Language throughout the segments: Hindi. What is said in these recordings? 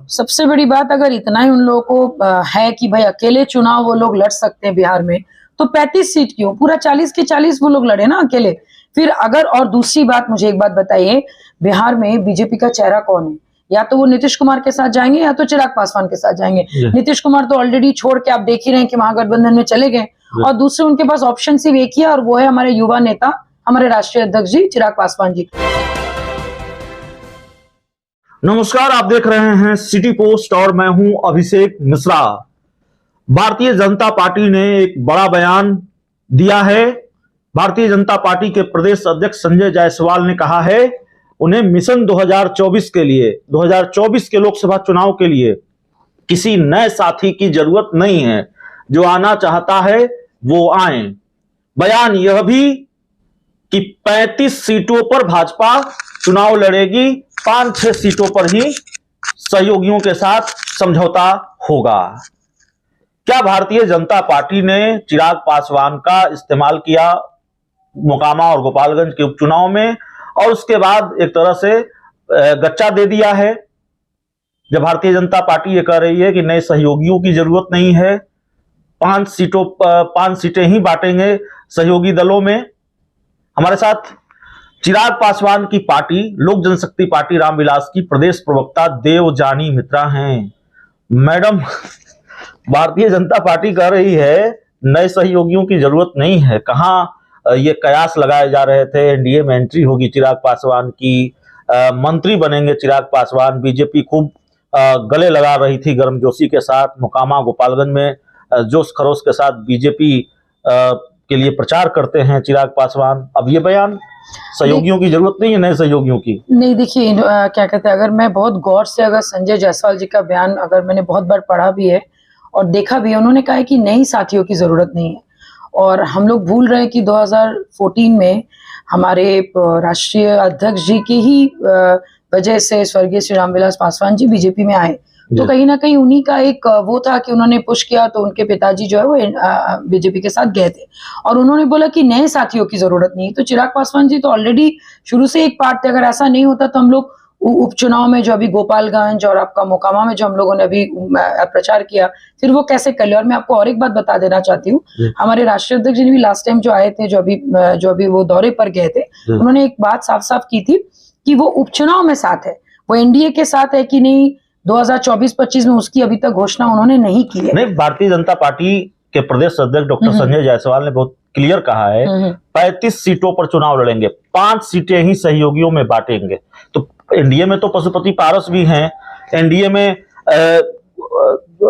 सबसे बड़ी बात अगर इतना ही उन लोगों को है कि भाई अकेले चुनाव वो लोग लड़ सकते हैं बिहार में, तो 35 सीट क्यों, पूरा 40 के 40 वो लोग लड़े ना अकेले। फिर अगर, और दूसरी बात, मुझे एक बात बताइए, बिहार में बीजेपी का चेहरा कौन है? या तो वो नीतीश कुमार के साथ जाएंगे या तो चिराग पासवान के साथ जाएंगे। नीतीश कुमार तो ऑलरेडी छोड़ के आप देख ही रहे हैं कि महागठबंधन में चले गए, और दूसरे उनके पास ऑप्शन सिर्फ एक ही है, और वो है हमारे युवा नेता, हमारे राष्ट्रीय अध्यक्ष जी चिराग पासवान जी। नमस्कार, आप देख रहे हैं सिटी पोस्ट और मैं हूं अभिषेक मिश्रा। भारतीय जनता पार्टी ने एक बड़ा बयान दिया है। भारतीय जनता पार्टी के प्रदेश अध्यक्ष संजय जायसवाल ने कहा है उन्हें मिशन 2024 के लिए, 2024 के लोकसभा चुनाव के लिए किसी नए साथी की जरूरत नहीं है। जो आना चाहता है वो आए। बयान यह भी कि 35 सीटों पर भाजपा चुनाव लड़ेगी, 5-6 सीटों पर ही सहयोगियों के साथ समझौता होगा। क्या भारतीय जनता पार्टी ने चिराग पासवान का इस्तेमाल किया मोकामा और गोपालगंज के उपचुनाव में, और उसके बाद एक तरह से गच्चा दे दिया है? जब भारतीय जनता पार्टी ये कह रही है कि नए सहयोगियों की जरूरत नहीं है, 5 सीटें ही बांटेंगे सहयोगी दलों में। हमारे साथ चिराग पासवान की पार्टी लोक जनशक्ति पार्टी रामविलास की प्रदेश प्रवक्ता देवजानी मित्रा हैं। मैडम, भारतीय जनता पार्टी कह रही है नए सहयोगियों की जरूरत नहीं है। कहाँ ये कयास लगाए जा रहे थे एनडीए में एंट्री होगी चिराग पासवान की, मंत्री बनेंगे चिराग पासवान। बीजेपी खूब गले लगा रही थी गर्मजोशी के साथ। मोकामा गोपालगंज में जोश खरोश के साथ बीजेपी के लिए प्रचार करते हैं चिराग पासवान। अब ये बयान, सहयोगियों की जरूरत नहीं है नए सहयोगियों की। नहीं, देखिए क्या कहते हैं, अगर मैं बहुत गौर से अगर संजय जायसवाल जी का बयान अगर मैंने बहुत बार पढ़ा भी है और देखा भी है, उन्होंने कहा है कि नई साथियों की जरूरत नहीं है। और हम लोग भूल रहे हैं कि 2014 में हमारे राष्ट्रीय अध्यक्ष जी की ही वजह से स्वर्गीय श्री रामविलास पासवान जी बीजेपी में आए। तो कहीं ना कहीं उन्हीं का एक वो था कि उन्होंने पुश किया, तो उनके पिताजी जो है वो बीजेपी के साथ गए थे और उन्होंने बोला कि नए साथियों की जरूरत नहीं। तो चिराग पासवान जी तो ऑलरेडी शुरू से एक पार्ट थे। अगर ऐसा नहीं होता तो हम लोग उपचुनाव में जो अभी गोपालगंज और आपका मोकामा में जो हम लोगों ने अभी प्रचार किया, फिर वो कैसे कर लिया। और मैं आपको और एक बात बता देना चाहती हूँ, हमारे राष्ट्रीय अध्यक्ष जी ने भी लास्ट टाइम जो आए थे, जो अभी वो दौरे पर गए थे, उन्होंने एक बात साफ साफ की थी कि वो उपचुनाव में साथ है, वो एनडीए के साथ है कि नहीं 2024-25 में, उसकी अभी तक घोषणा उन्होंने नहीं की है। नहीं, भारतीय जनता पार्टी के प्रदेश अध्यक्ष डॉक्टर संजय जायसवाल ने बहुत क्लियर कहा है 35 सीटों पर चुनाव लड़ेंगे, 5 सीटें ही सहयोगियों में बांटेंगे। तो एनडीए में तो पशुपति पारस भी हैं, एनडीए में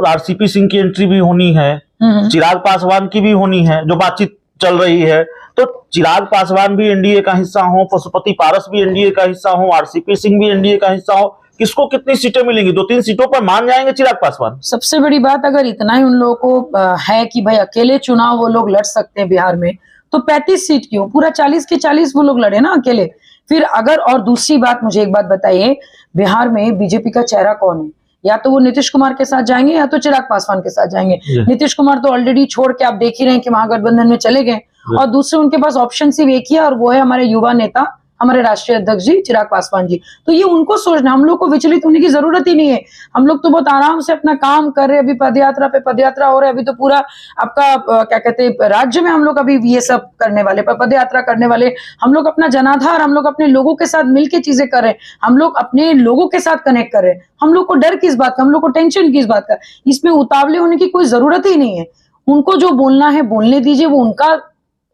आरसीपी सिंह की एंट्री भी होनी है, चिराग पासवान की भी होनी है, जो बातचीत चल रही है। तो चिराग पासवान भी एनडीए का हिस्सा हो, पशुपति पारस भी एनडीए का हिस्सा हो, आरसीपी सिंह भी एनडीए का हिस्सा हो, किसको कितनी सीटें मिलेंगी? 2-3 सीटों पर मान जाएंगे चिराग पासवान। सबसे बड़ी बात अगर इतना ही उन लोगों को है कि भाई अकेले चुनाव वो लोग लड़ सकते हैं बिहार में, तो 35 सीट क्यों, पूरा 40 के 40 वो लोग लड़े ना अकेले। फिर अगर, और दूसरी बात, मुझे एक बात बताइए, बिहार में बीजेपी का चेहरा कौन है? या तो वो नीतीश कुमार के साथ जाएंगे या तो चिराग पासवान के साथ जाएंगे। नीतीश कुमार तो ऑलरेडी छोड़ के आप देख ही रहे हैं कि महागठबंधन में चले गए, और दूसरे उनके पास ऑप्शन सिर्फ एक ही है, और वो है हमारे युवा नेता, हमारे राष्ट्रीय अध्यक्ष जी चिराग पासवान जी। तो ये उनको सोचना, हम लोग को विचलित होने की जरूरत ही नहीं है। हम लोग तो बहुत आराम से अपना काम कर रहे हैं। अभी पदयात्रा पे पदयात्रा हो रहा है, अभी तो पूरा आपका क्या कहते हैं राज्य में हम लोग अभी ये सब करने वाले, पदयात्रा करने वाले। हम लोग अपना जनाधार, हम लोग अपने लोगों के साथ मिलकर चीजें कर रहे हैं, हम लोग अपने लोगों के साथ कनेक्ट कर रहे हैं। हम लोग को डर किस बात का, हम लोग को टेंशन किस बात का? इसमें उतावले होने की कोई जरूरत ही नहीं है। उनको जो बोलना है बोलने दीजिए, वो उनका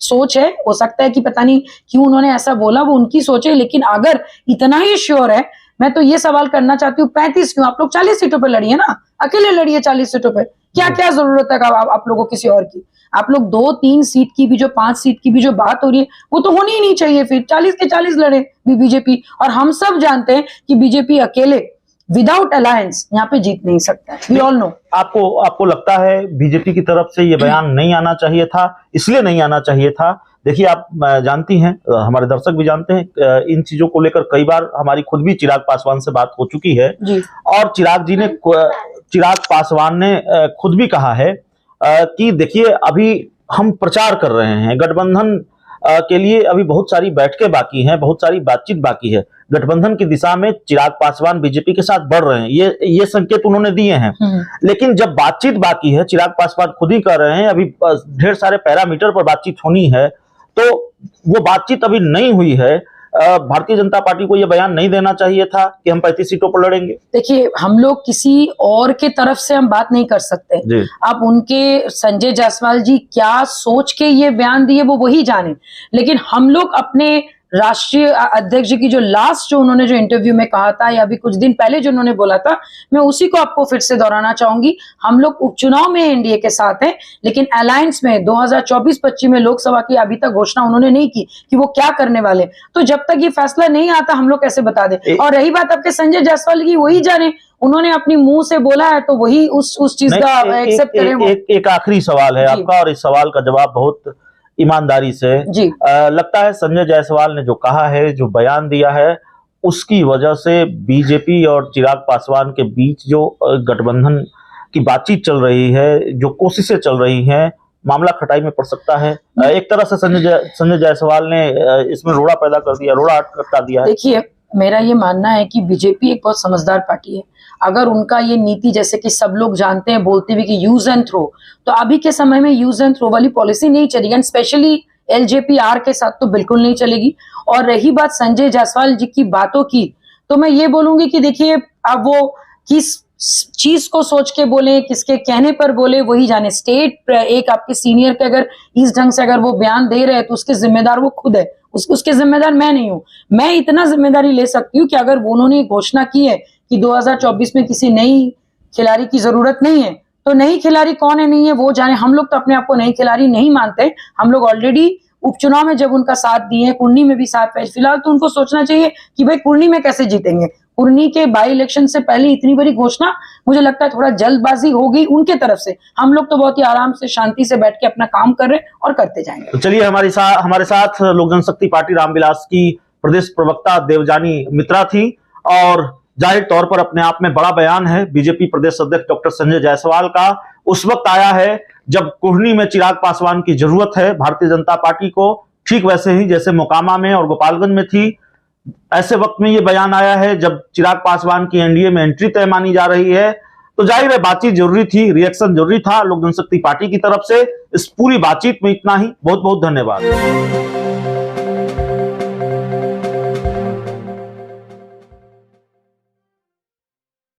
सोच है। हो सकता है कि पता नहीं क्यों उन्होंने ऐसा बोला, वो उनकी सोच है। लेकिन अगर इतना ही श्योर है, मैं तो ये सवाल करना चाहती हूँ, 35 क्यों? आप लोग 40 सीटों पर लड़िए ना, अकेले लड़िए 40 सीटों पर। क्या क्या जरूरत है आप लोगों को किसी और की? आप लोग 2-3 सीट की भी, जो 5 सीट की भी जो बात हो रही है, वो तो होनी ही नहीं चाहिए। फिर 40 के 40 लड़े बीजेपी। और हम सब जानते हैं कि बीजेपी अकेले विदाउट अलायंस यहाँ पे जीत नहीं सकता है। We all know. आपको लगता है बीजेपी की तरफ से ये बयान नहीं आना चाहिए था? इसलिए नहीं आना चाहिए था, देखिए आप जानती हैं, हमारे दर्शक भी जानते हैं, इन चीजों को लेकर कई बार हमारी खुद भी चिराग पासवान से बात हो चुकी है जी। और चिराग पासवान ने खुद भी कहा है कि देखिए अभी हम प्रचार कर रहे हैं, गठबंधन के लिए अभी बहुत सारी बैठकें बाकी हैं, बहुत सारी बातचीत बाकी है। गठबंधन की दिशा में चिराग पासवान बीजेपी के साथ बढ़ रहे हैं, ये संकेत उन्होंने दिए हैं। लेकिन जब बातचीत बाकी है, चिराग पासवान खुद ही कह रहे हैं अभी ढेर सारे पैरामीटर पर बातचीत होनी है, तो वो बातचीत अभी नहीं हुई है। भारतीय जनता पार्टी को यह बयान नहीं देना चाहिए था कि हम 35 सीटों पर लड़ेंगे। देखिए, हम लोग किसी और के तरफ से हम बात नहीं कर सकते। आप उनके संजय जायसवाल जी क्या सोच के ये बयान दिए वो वही जाने, लेकिन हम लोग अपने राष्ट्रीय अध्यक्ष जी की जो लास्ट जो उन्होंने जो इंटरव्यू में कहा था या अभी कुछ दिन पहले जो उन्होंने बोला था, मैं उसी को आपको फिर से दोहराना चाहूंगी। हम लोग उपचुनाव में एनडीए के साथ हैं, लेकिन अलायंस में 2024-25 में लोकसभा की अभी तक घोषणा उन्होंने नहीं की कि वो क्या करने वाले। तो जब तक ये फैसला नहीं आता हम लोग कैसे बता दें। और रही बात आपके संजय जायसवाल की, वही जाने, उन्होंने अपनी मुंह से बोला है तो वही उस चीज का एक्सेप्ट करें। एक आखिरी सवाल है आपका, और इस सवाल का जवाब बहुत ईमानदारी से जी। लगता है संजय जायसवाल ने जो कहा है, जो बयान दिया है, उसकी वजह से बीजेपी और चिराग पासवान के बीच जो गठबंधन की बातचीत चल रही है, जो कोशिशें चल रही हैं, मामला खटाई में पड़ सकता है। एक तरह से संजय जायसवाल ने इसमें रोड़ा पैदा कर दिया, रोड़ा अटका दिया है। देखिए, मेरा ये मानना है कि बीजेपी एक बहुत समझदार पार्टी है। अगर उनका ये नीति, जैसे कि सब लोग जानते हैं बोलते हुए कि यूज एंड थ्रो, तो अभी के समय में यूज एंड थ्रो वाली पॉलिसी नहीं चलेगी, एंड स्पेशली एलजेपी-आर के साथ तो बिल्कुल नहीं चलेगी। और रही बात संजय जायसवाल जी की बातों की, तो मैं ये बोलूंगी कि देखिए, अब वो किस चीज को सोच के बोले, किसके कहने पर बोले, वही जाने। स्टेट एक आपके सीनियर के अगर इस ढंग से अगर वो बयान दे रहे हैं तो उसके जिम्मेदार वो खुद है, उसके जिम्मेदार मैं नहीं हूं। मैं इतना जिम्मेदारी ले सकती हूँ कि अगर उन्होंने घोषणा की है कि 2024 में किसी नई खिलाड़ी की जरूरत नहीं है, तो नई खिलाड़ी कौन है नहीं है वो जाने। हम लोग तो अपने आप को नई खिलाड़ी नहीं मानते। हम लोग ऑलरेडी उपचुनाव में जब उनका साथ दिए, कुर्नी में भी साथ है, फिलहाल तो उनको सोचना चाहिए कि भाई कुर्नी में कैसे जीतेंगे। कुर्नी के बाई इलेक्शन से पहले इतनी बड़ी घोषणा, मुझे लगता है थोड़ा जल्दबाजी हो गई उनके तरफ से। हम लोग तो बहुत ही आराम से शांति से बैठ के अपना काम कर रहे हैं और करते जाएंगे। तो चलिए, हमारे साथ लोक जनशक्ति पार्टी रामविलास की प्रदेश प्रवक्ता देवजानी मित्रा थी, और जाहिर तौर पर अपने आप में बड़ा बयान है बीजेपी प्रदेश अध्यक्ष डॉक्टर संजय जायसवाल का। उस वक्त आया है जब कुर्नी में चिराग पासवान की जरूरत है भारतीय जनता पार्टी को, ठीक वैसे ही जैसे मोकामा में और गोपालगंज में थी। ऐसे वक्त में ये बयान आया है जब चिराग पासवान की एनडीए में एंट्री तय मानी जा रही है। तो जाहिर है बातचीत जरूरी थी, रिएक्शन जरूरी था लोक जनशक्ति पार्टी की तरफ से। इस पूरी बातचीत में इतना ही। बहुत बहुत धन्यवाद।